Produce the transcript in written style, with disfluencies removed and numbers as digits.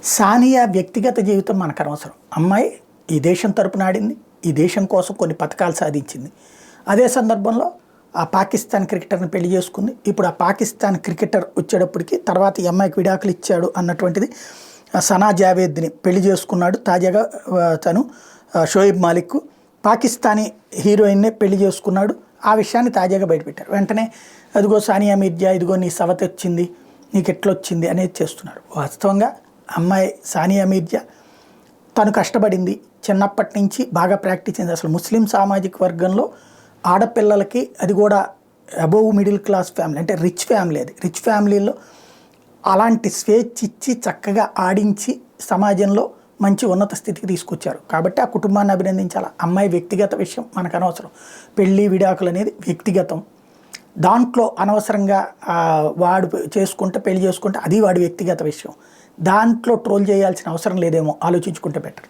సానియా వ్యక్తిగత జీవితం మనకు అనవసరం. అమ్మాయి ఈ దేశం తరపున ఆడింది, ఈ దేశం కోసం కొన్ని పథకాలు సాధించింది. అదే సందర్భంలో ఆ పాకిస్తాన్ క్రికెటర్ని పెళ్లి చేసుకుంది. ఇప్పుడు ఆ పాకిస్తాన్ క్రికెటర్ వచ్చేటప్పటికి తర్వాత ఈ అమ్మాయికి విడాకులు ఇచ్చాడు అన్నటువంటిది. సనా జావేద్ని పెళ్లి చేసుకున్నాడు. తాజాగా తను షోయిబ్ మాలిక్ పాకిస్తానీ హీరోయిన్నే పెళ్లి చేసుకున్నాడు. ఆ విషయాన్ని తాజాగా బయటపెట్టారు. వెంటనే అదిగో సానియా మీర్జా, ఇదిగో నీ సవతి వచ్చింది, నీకు ఎట్లొచ్చింది అనేది చేస్తున్నారు. వాస్తవంగా అమ్మాయి సానియా మీర్జా తను కష్టపడింది, చిన్నప్పటి నుంచి బాగా ప్రాక్టీస్ అయింది. అసలు ముస్లిం సామాజిక వర్గంలో ఆడపిల్లలకి, అది కూడా అబోవ్ మిడిల్ క్లాస్ ఫ్యామిలీ, అంటే రిచ్ ఫ్యామిలీ, అది రిచ్ ఫ్యామిలీలో అలాంటి స్వేచ్ఛ ఇచ్చి చక్కగా ఆడించి సమాజంలో మంచి ఉన్నత స్థితికి తీసుకొచ్చారు. కాబట్టి ఆ కుటుంబాన్ని అభినందించాలి. అమ్మాయి వ్యక్తిగత విషయం మనకు అనవసరం. పెళ్ళి విడాకులు అనేది వ్యక్తిగతం. దాంట్లో అనవసరంగా వాడు చేసుకుంటే, పెళ్లి చేసుకుంటే అది వాడి వ్యక్తిగత విషయం. దాంట్లో ట్రోల్ చేయాల్సిన అవసరం లేదేమో, ఆలోచించుకుంటే బెటర్.